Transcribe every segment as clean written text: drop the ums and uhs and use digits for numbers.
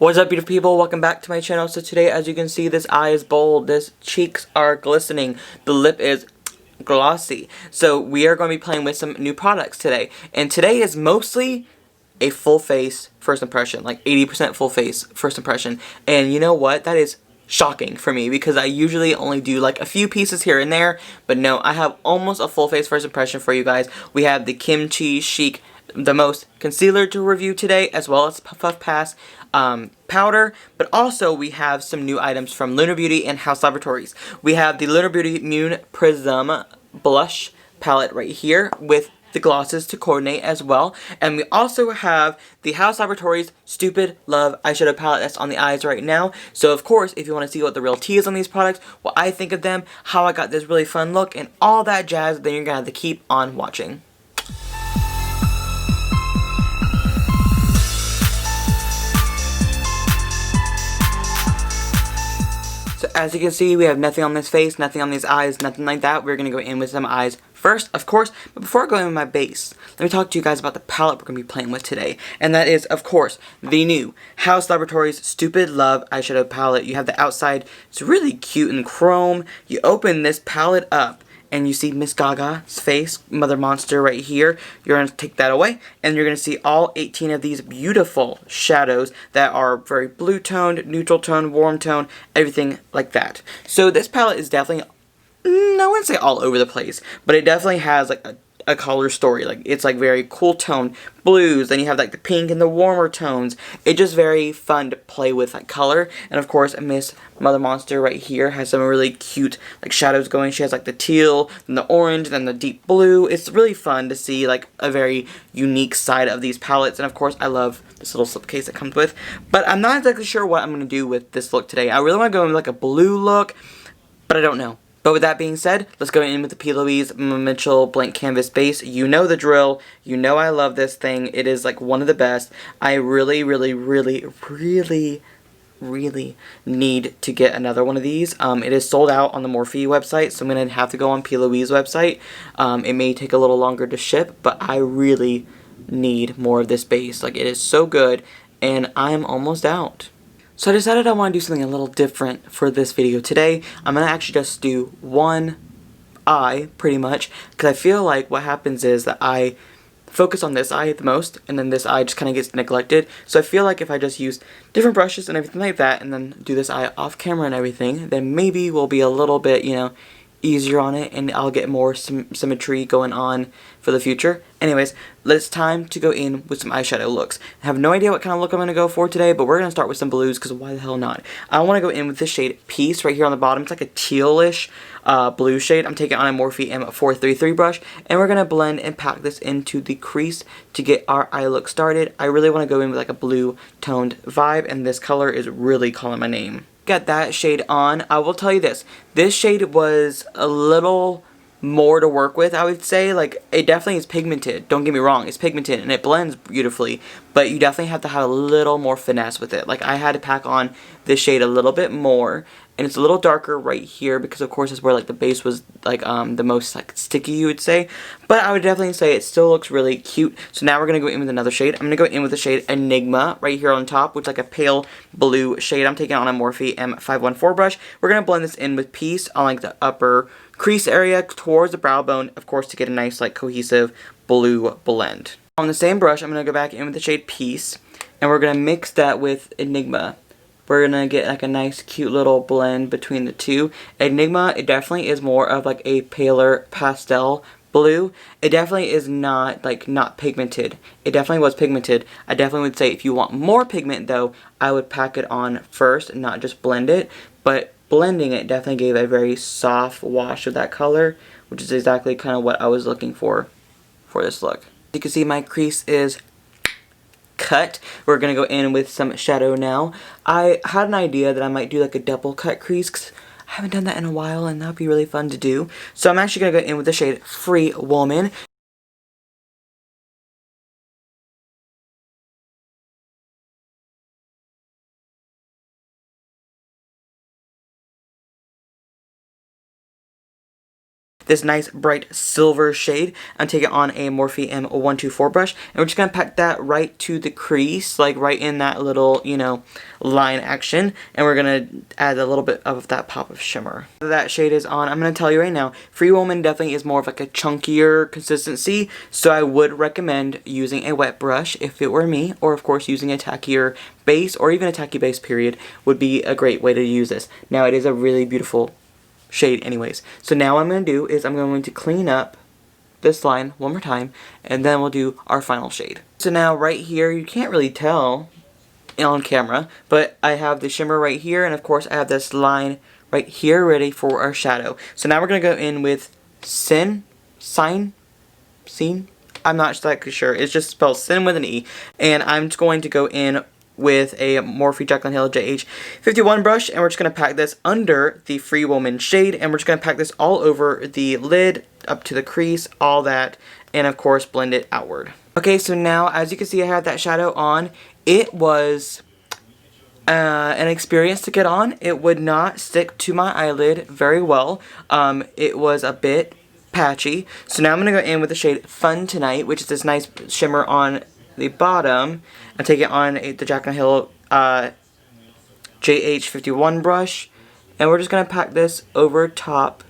What's up, beautiful people? Welcome back to my channel. So today, as you can see, this eye is bold, this cheeks are glistening, the lip is glossy. So we are going to be playing with some new products today. And today is mostly a full face first impression, like 80% full face first impression. And you know what? That is shocking for me because I usually only do like a few pieces here and there. But no, I have almost a full face first impression for you guys. We have the Kimchi Chic the most concealer to review today, as well as Puff Pass powder, but also we have some new items from Lunar Beauty and Haus Laboratories. We have the Lunar Beauty Moon Prism blush palette right here with the glosses to coordinate as well, and we also have the Haus Laboratories Stupid Love eyeshadow palette that's on the eyes right now. So of course, if you want to see what the real tea is on these products, what I think of them, how I got this really fun look, and all that jazz, then you're gonna have to keep on watching. So as you can see, we have nothing on this face, nothing on these eyes, nothing like that. We're going to go in with some eyes first, of course. But before I go in with my base, let me talk to you guys about the palette we're going to be playing with today. And that is, of course, the new Haus Laboratories Stupid Love eyeshadow palette. You have the outside, it's really cute and chrome. You open this palette up, and you see Miss Gaga's face, Mother Monster right here. You're going to take that away, and you're going to see all 18 of these beautiful shadows that are very blue toned, neutral tone, warm tone, everything like that. So this palette is definitely, I wouldn't say all over the place, but it definitely has like a color story. Like it's like very cool tone blues, then you have like the pink and the warmer tones. It's just very fun to play with like color. And of course, Miss Mother Monster right here has some really cute like shadows going. She has like the teal, then the orange, then the deep blue. It's really fun to see like a very unique side of these palettes. And of course, I love this little slipcase it comes with. But I'm not exactly sure what I'm going to do with this look today. I really want to go in like a blue look, but I don't know. But with that being said, let's go in with the P. Louise Mitchell Blank Canvas base. You know the drill. You know I love this thing. It is like one of the best. I really need to get another one of these. It is sold out on the Morphe website, so I'm going to have to go on P. Louise website. It may take a little longer to ship, but I really need more of this base. Like, it is so good, and I'm almost out. So I decided I want to do something a little different for this video today. I'm going to actually just do one eye, pretty much, because I feel like what happens is that I focus on this eye the most, and then this eye just kind of gets neglected. So I feel like if I just use different brushes and everything like that, and then do this eye off camera and everything, then maybe we'll be a little bit, you know, easier on it, and I'll get more symmetry going on for the future. Anyways, it's time to go in with some eyeshadow looks. I have no idea what kind of look I'm going to go for today, but we're going to start with some blues, because why the hell not? I want to go in with this shade Peace right here on the bottom. It's like a tealish blue shade. I'm taking on a Morphe M433 brush, and we're going to blend and pack this into the crease to get our eye look started. I really want to go in with like a blue toned vibe, and this color is really calling my name. Got that shade on. I will tell you this shade was a little more to work with, I would say. Like, it definitely is pigmented, don't get me wrong, it's pigmented and it blends beautifully, but you definitely have to have a little more finesse with it. Like, I had to pack on this shade a little bit more, and it's a little darker right here because of course it's where like the base was like the most like sticky, you would say, but I would definitely say it still looks really cute. So now we're gonna go in with another shade. I'm gonna go in with the shade Enigma right here on top, which is like a pale blue shade. I'm taking on a Morphe M514 brush. We're gonna blend this in with Peace on like the upper crease area towards the brow bone, of course, to get a nice like cohesive blue blend. On the same brush, I'm gonna go back in with the shade Peace, and we're gonna mix that with Enigma. We're gonna get like a nice cute little blend between the two. Enigma, it definitely is more of like a paler pastel blue. It definitely is not like not pigmented. It definitely was pigmented. I definitely would say if you want more pigment though, I would pack it on first and not just blend it. But blending it definitely gave a very soft wash of that color, which is exactly kind of what I was looking for this look. You can see my crease is cut. We're gonna go in with some shadow now. I had an idea that I might do like a double cut crease, 'cause I haven't done that in a while, and that'd be really fun to do. So I'm actually gonna go in with the shade Free Woman. this nice bright silver shade. I'm taking on a Morphe M124 brush, and we're just going to pack that right to the crease, like right in that little, you know, line action, and we're going to add a little bit of that pop of shimmer. That shade is on. I'm going to tell you right now, Free Woman definitely is more of like a chunkier consistency, so I would recommend using a wet brush if it were me, or of course using a tackier base, or even a tacky base period would be a great way to use this. Now it is a really beautiful shade anyways. So now what I'm going to do is I'm going to clean up this line one more time, and then we'll do our final shade. So now right here, you can't really tell on camera, but I have the shimmer right here, and of course I have this line right here ready for our shadow. So now we're going to go in with Scene. I'm not exactly sure. It's just spelled Sin with an E, and I'm just going to go in with a Morphe Jaclyn Hill JH51 brush, and we're just going to pack this under the Free Woman shade, and we're just going to pack this all over the lid, up to the crease, all that, and of course blend it outward. Okay, so now as you can see I have that shadow on. It was an experience to get on. It would not stick to my eyelid very well. It was a bit patchy. So now I'm going to go in with the shade Fun Tonight, which is this nice shimmer on the bottom. I'm taking on the Jaclyn Hill JH51 brush, and we're just going to pack this over top,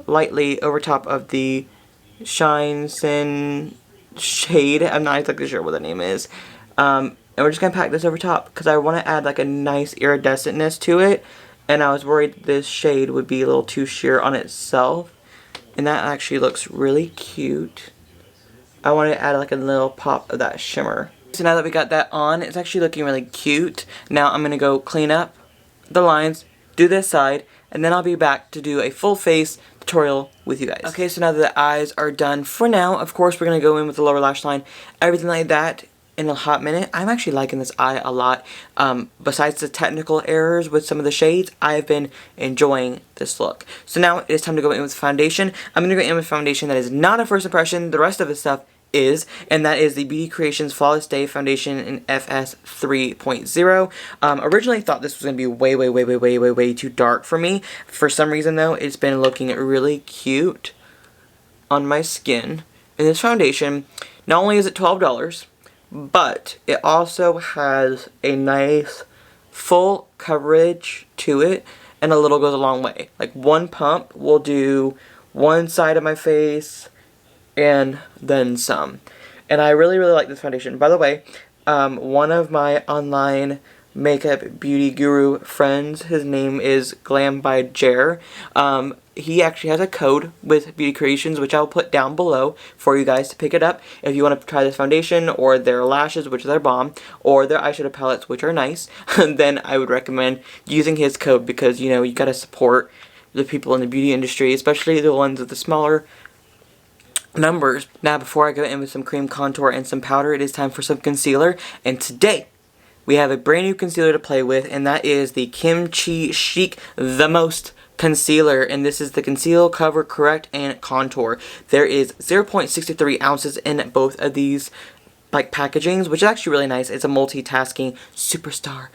lightly over top of the Shine Sin shade. I'm not exactly sure what the name is. And we're just going to pack this over top because I want to add like a nice iridescentness to it, and I was worried this shade would be a little too sheer on itself, and that actually looks really cute. I want to add like a little pop of that shimmer. So now that we got that on, it's actually looking really cute. Now I'm going to go clean up the lines, do this side, and then I'll be back to do a full face tutorial with you guys. Okay, so now that the eyes are done for now, of course we're going to go in with the lower lash line, everything like that in a hot minute. I'm actually liking this eye a lot. Besides the technical errors with some of the shades, I've been enjoying this look. So now it's time to go in with foundation. I'm going to go in with foundation that is not a first impression. The rest of the stuff is, and that is the Beauty Creations Flawless Day Foundation in FS 3.0. Originally thought this was going to be way too dark for me. For some reason though, it's been looking really cute on my skin. And this foundation, not only is it $12, but it also has a nice full coverage to it, and a little goes a long way. Like one pump will do one side of my face and then some. And I really like this foundation. By the way, one of my online makeup beauty guru friends, his name is Glam by Jer. He actually has a code with Beauty Creations, which I'll put down below for you guys to pick it up if you want to try this foundation, or their lashes, which are bomb, or their eyeshadow palettes, which are nice. Then I would recommend using his code, because, you know, you gotta support the people in the beauty industry, especially the ones with the smaller numbers. Now, before I go in with some cream contour and some powder, it is time for some concealer, and today we have a brand new concealer to play with, and that is the CHIC The Most concealer, and this is the Conceal, Cover, Correct, and Contour. There is 0.63 ounces in both of these like packagings, which is actually really nice. It's a multitasking superstar.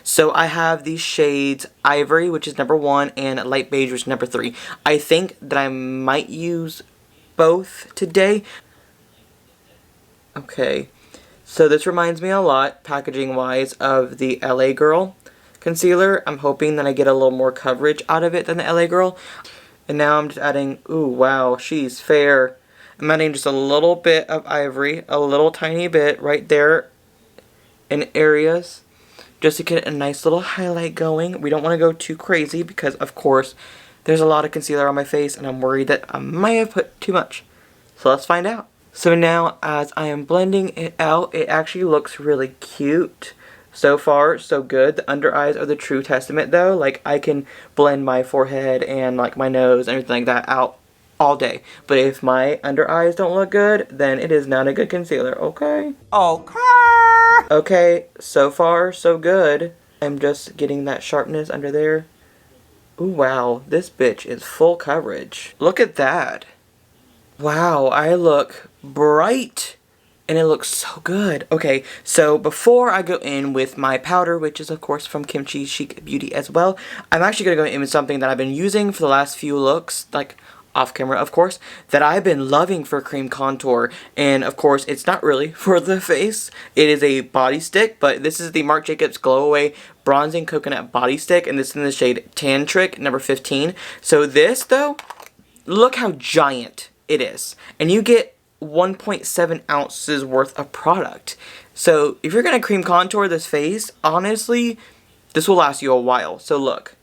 So I have these shades Ivory, which is number 1, and Light Beige, which is number 3. I think that I might use both today. Okay, so this reminds me a lot, packaging wise, of the LA Girl concealer. I'm hoping that I get a little more coverage out of it than the LA Girl. And now I'm just adding, ooh, wow, she's fair. I'm adding just a little bit of Ivory, a little tiny bit right there in areas, just to get a nice little highlight going. We don't want to go too crazy because, of course, there's a lot of concealer on my face, and I'm worried that I might have put too much. So let's find out. So now, as I am blending it out, it actually looks really cute. So far, so good. The under eyes are the true testament, though. Like, I can blend my forehead and, like, my nose and everything like that out all day. But if my under eyes don't look good, then it is not a good concealer, okay? Okay! Okay, so far, so good. I'm just getting that sharpness under there. Ooh, wow. This bitch is full coverage. Look at that. Wow, I look bright and it looks so good. Okay, so before I go in with my powder, which is of course from CHIC Beauty as well, I'm actually going to go in with something that I've been using for the last few looks, like off camera of course, that I've been loving for cream contour. And of course it's not really for the face, it is a body stick, but this is the Marc Jacobs Glow Away Bronzing Coconut Body Stick, and this is in the shade Tan Trick number 15. So this though, look how giant it is, and you get 1.7 ounces worth of product. So if you're gonna cream contour this face, honestly, this will last you a while. So look,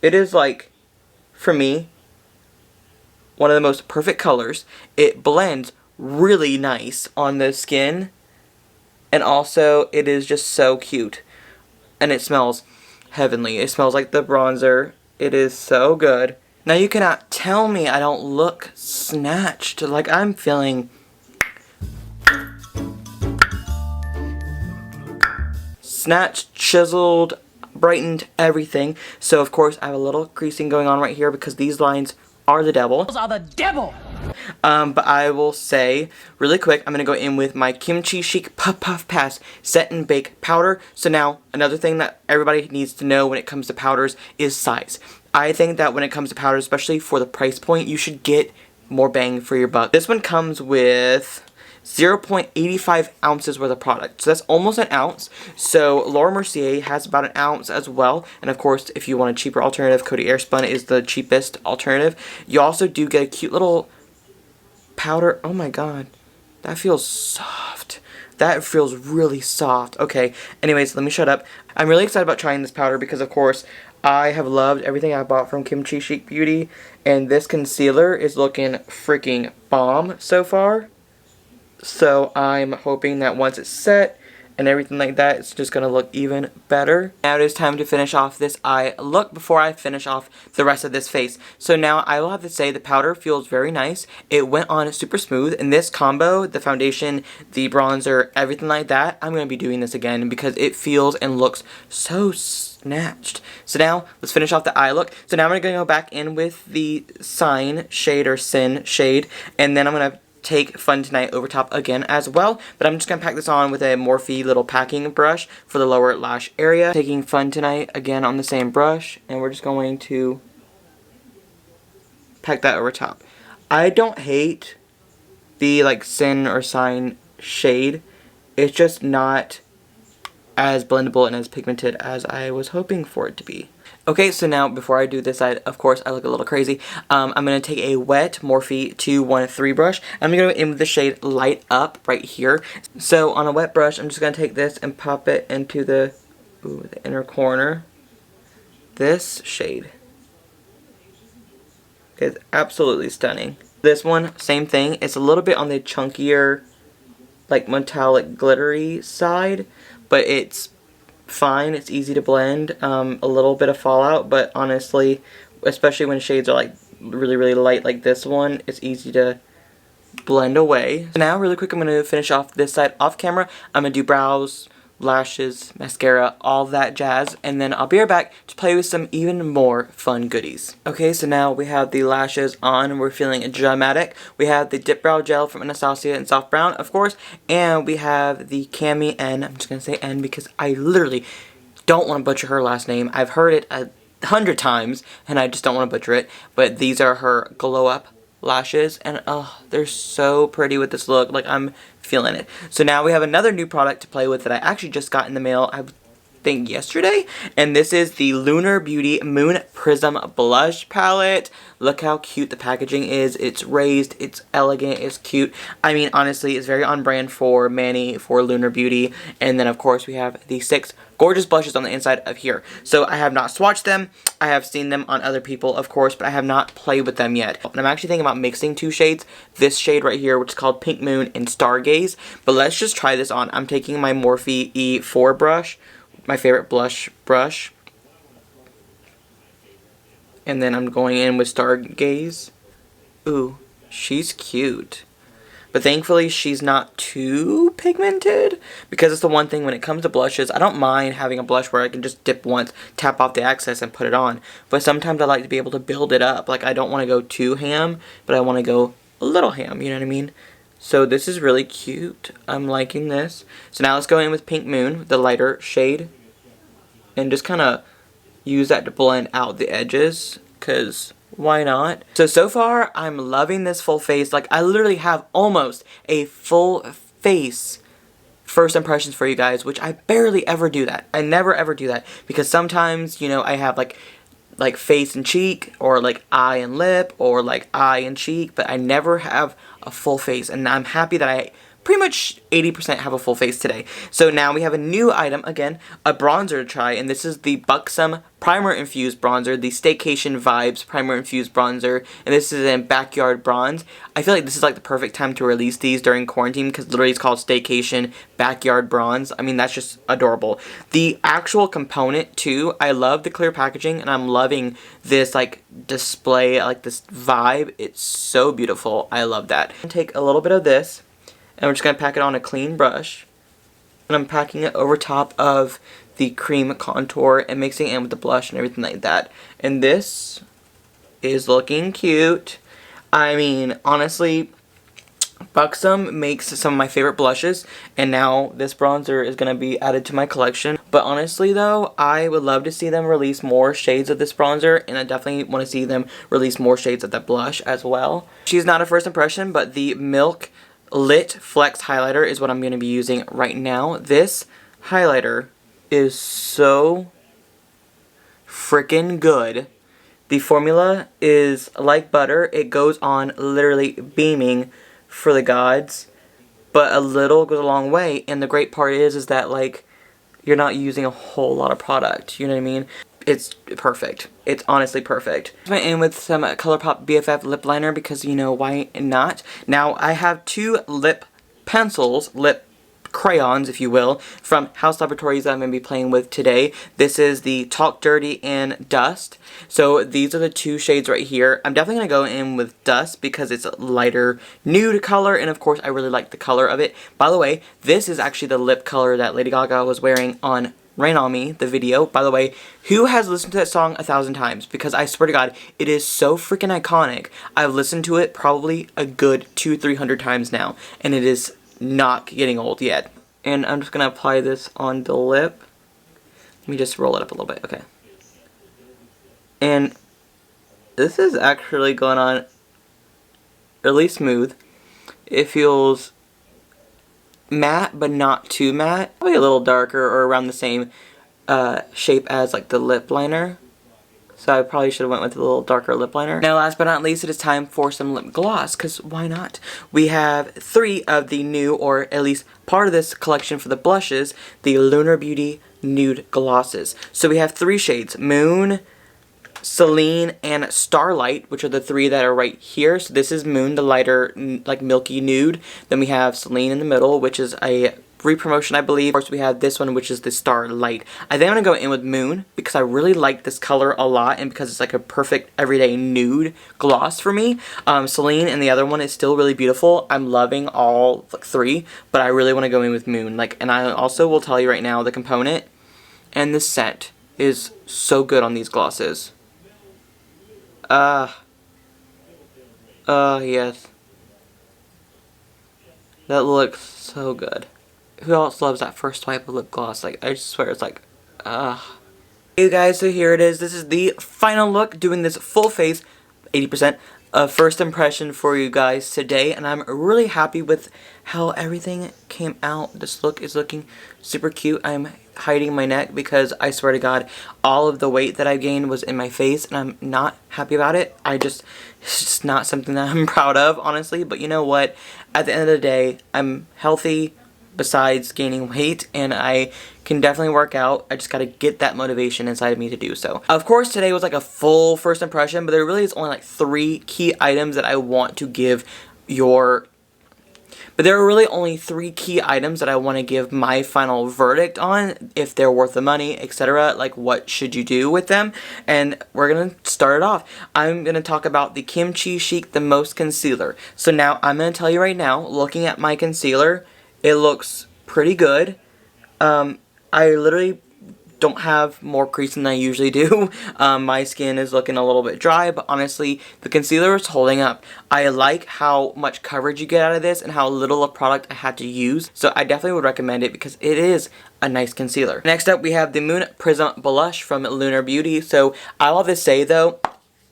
it is like, for me, one of the most perfect colors. It blends really nice on the skin, and also it is just so cute, and it smells heavenly. It smells like the bronzer. It is so good. Now you cannot tell me I don't look snatched. Like, I'm feeling snatched, chiseled, brightened, everything. So of course I have a little creasing going on right here because these lines are the devil. Those are the devil! But I will say, really quick, I'm going to go in with my CHIC Puff Puff Pass Set and Bake Powder. So now, another thing that everybody needs to know when it comes to powders is size. I think that when it comes to powders, especially for the price point, you should get more bang for your buck. This one comes with 0.85 ounces worth of product. So that's almost an ounce. So Laura Mercier has about an ounce as well. And of course, if you want a cheaper alternative, Coty Airspun is the cheapest alternative. You also do get a cute little powder. Oh my god, that feels soft. That feels really soft. Okay, anyways, let me shut up. I'm really excited about trying this powder because of course I have loved everything I bought from CHIC Beauty, and this concealer is looking freaking bomb so far. So I'm hoping that once it's set and everything like that, it's just going to look even better. Now it is time to finish off this eye look before I finish off the rest of this face. So now I will have to say the powder feels very nice. It went on super smooth. In this combo, the foundation, the bronzer, everything like that, I'm going to be doing this again because it feels and looks so snatched. So now let's finish off the eye look. So now I'm going to go back in with the Sign shade or Sin shade, and then I'm going to take Fun Tonight over top again as well, but I'm just going to pack this on with a Morphe little packing brush for the lower lash area. Taking Fun Tonight again on the same brush, and we're just going to pack that over top. I don't hate the like Sin or Sign shade, it's just not as blendable and as pigmented as I was hoping for it to be. Okay, so now before I do this side, of course, I look a little crazy. I'm going to take a wet Morphe 213 brush. I'm going to go in with the shade Light Up right here. So on a wet brush, I'm just going to take this and pop it into the inner corner. This shade is absolutely stunning. This one, same thing. It's a little bit on the chunkier, like metallic glittery side, but it's fine. It's easy to blend. A little bit of fallout, but honestly, especially when shades are like really light like this one, it's easy to blend away. So now really quick, I'm going to finish off this side off camera. I'm going to do brows, lashes, mascara, all that jazz, and then I'll be right back to play with some even more fun goodies. Okay, so now we have the lashes on, we're feeling dramatic. We have the Dip Brow Gel from Anastasia in Soft Brown, of course, and we have the Cami N. I'm just going to say N because I literally don't want to butcher her last name. I've heard it 100 times, and I just don't want to butcher it, but these are her Glow Up lashes, and oh, they're so pretty with this look. Like, I'm feeling it. So now we have another new product to play with that I actually just got in the mail, I think yesterday, and this is the Lunar Beauty Moon Prism Blush Palette. Look how cute the packaging is. It's raised, it's elegant, it's cute. I mean, honestly, it's very on brand for Manny, for Lunar Beauty. And then, of course, we have the 6 gorgeous blushes on the inside of here. So I have not swatched them. I have seen them on other people, of course, but I have not played with them yet. And I'm actually thinking about mixing 2 shades. This shade right here, which is called Pink Moon and Stargaze. But let's just try this on. I'm taking my Morphe E4 brush, my favorite blush brush, and then I'm going in with Stargaze. Ooh, she's cute. But thankfully, she's not too pigmented, because it's the one thing when it comes to blushes, I don't mind having a blush where I can just dip once, tap off the excess, and put it on. But sometimes I like to be able to build it up. Like, I don't want to go too ham, but I want to go a little ham, you know what I mean? So this is really cute. I'm liking this. So now let's go in with Pink Moon, the lighter shade, and just kind of use that to blend out the edges, because why not? So far, I'm loving this full face. Like, I literally have almost a full face first impressions for you guys, which I barely ever do that. I never ever do that, because sometimes, you know, I have like face and cheek, or like eye and lip, or like eye and cheek, but I never have a full face, and I'm happy that I pretty much 80% have a full face today. So now we have a new item, again, a bronzer to try, and this is the Buxom Primer Infused Bronzer, the Staycation Vibes Primer Infused Bronzer, and this is in Backyard Bronze. I feel like this is like the perfect time to release these during quarantine, because literally it's called Staycation Backyard Bronze. I mean, that's just adorable. The actual component, too, I love the clear packaging, and I'm loving this, like, display, like, this vibe. It's so beautiful. I love that. I'm gonna take a little bit of this, and we're just going to pack it on a clean brush. And I'm packing it over top of the cream contour and mixing it in with the blush and everything like that. And this is looking cute. I mean, honestly, Buxom makes some of my favorite blushes, and now this bronzer is going to be added to my collection. But honestly though, I would love to see them release more shades of this bronzer, and I definitely want to see them release more shades of that blush as well. She's not a first impression, but the Milk Lit Flex highlighter is what I'm going to be using right now. This highlighter is so freaking good. The formula is like butter. It goes on literally beaming for the gods, but a little goes a long way, and the great part is that, like, you're not using a whole lot of product, you know what I mean? It's perfect. It's honestly perfect. I went in with some ColourPop BFF lip liner because, you know, why not? Now, I have two lip pencils, lip crayons, if you will, from Haus Laboratories that I'm going to be playing with today. This is the Talk Dirty and Dust. So these are the two shades right here. I'm definitely going to go in with Dust because it's a lighter nude color, and of course I really like the color of it. By the way, this is actually the lip color that Lady Gaga was wearing on Rain On Me, the video. By the way, who has listened to that song 1,000 times? Because I swear to God, it is so freaking iconic. I've listened to it probably a good 200-300 times now, and it is not getting old yet. And I'm just going to apply this on the lip. Let me just roll it up a little bit. Okay. And this is actually going on really smooth. It feels matte, but not too matte. Probably a little darker, or around the same shape as like the lip liner. So I probably should have went with a little darker lip liner. Now last but not least, it is time for some lip gloss, because why not? We have 3 of the new, or at least part of this collection for the blushes, the Lunar Beauty Nude Glosses. So we have 3 shades, Moon, Celine, and Starlight, which are the 3 that are right here. So this is Moon, the lighter, like milky nude. Then we have Celine in the middle, which is a re-promotion, I believe. Of course, we have this one, which is the Starlight. I think I'm going to go in with Moon because I really like this color a lot, and because it's like a perfect everyday nude gloss for me. Celine and the other one is still really beautiful. I'm loving all like 3, but I really want to go in with Moon. Like, and I also will tell you right now, the component and the scent is so good on these glosses. Yes. That looks so good. Who else loves that first swipe of lip gloss? Like, I just swear it's like, Hey guys, so here it is. This is the final look, doing this full face, 80% of first impression for you guys today, and I'm really happy with how everything came out. This look is looking super cute. I'm hiding my neck because I swear to God, all of the weight that I gained was in my face, and I'm not happy about it. It's just not something that I'm proud of, honestly, but you know what? At the end of the day, I'm healthy besides gaining weight, and I can definitely work out. I just gotta get that motivation inside of me to do so. Of course, today was like a full first impression, but there really is only like 3 key items that I want to give there are really only 3 key items that I want to give my final verdict on, if they're worth the money, etc. Like, what should you do with them? And we're going to start it off. I'm going to talk about the Kimchi Chic The Most Concealer. So now, I'm going to tell you right now, looking at my concealer, it looks pretty good. I literally don't have more creasing than I usually do. My skin is looking a little bit dry, but honestly, the concealer is holding up. I like how much coverage you get out of this and how little of product I had to use. So I definitely would recommend it because it is a nice concealer. Next up, we have the Moon Prism Blush from Lunar Beauty. So I will have to say though,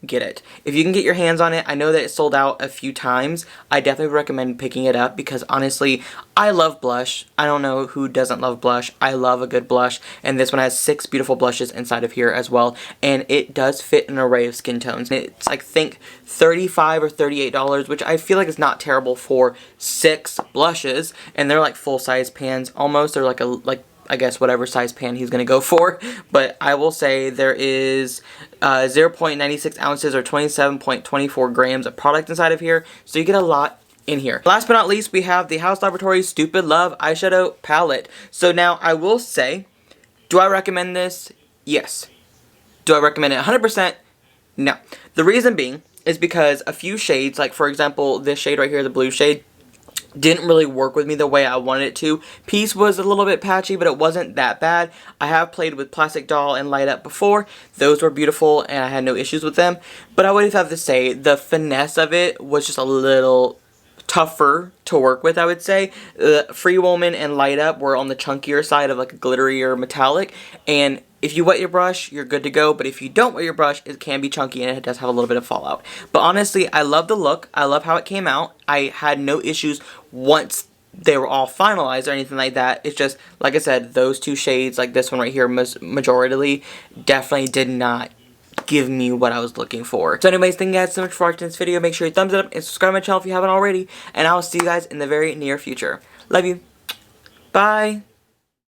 get it. If you can get your hands on it, I know that it sold out a few times. I definitely recommend picking it up because honestly, I love blush. I don't know who doesn't love blush. I love a good blush, and this one has 6 beautiful blushes inside of here as well, and it does fit an array of skin tones. It's like, think $35 or $38, which I feel like is not terrible for 6 blushes, and they're like full-size pans almost. They're like I guess whatever size pan he's going to go for. But I will say there is 0.96 ounces or 27.24 grams of product inside of here. So you get a lot in here. Last but not least, we have the Haus Laboratories Stupid Love Eyeshadow Palette. So now I will say, do I recommend this? Yes. Do I recommend it 100%? No. The reason being is because a few shades, like for example, this shade right here, the blue shade, didn't really work with me the way I wanted it to. Piece was a little bit patchy, but it wasn't that bad. I have played with Plastic Doll and Light Up before. Those were beautiful, and I had no issues with them. But I would have to say the finesse of it was just a little tougher to work with, I would say. Free Woman and Light Up were on the chunkier side of like a glittery or metallic, and if you wet your brush, you're good to go, but if you don't wet your brush, it can be chunky and it does have a little bit of fallout. But honestly, I love the look. I love how it came out. I had no issues once they were all finalized or anything like that. It's just, like I said, those 2 shades, like this one right here, majoritarily, definitely did not give me what I was looking for. So anyways, thank you guys so much for watching this video. Make sure you thumbs it up and subscribe to my channel if you haven't already, and I will see you guys in the very near future. Love you. Bye.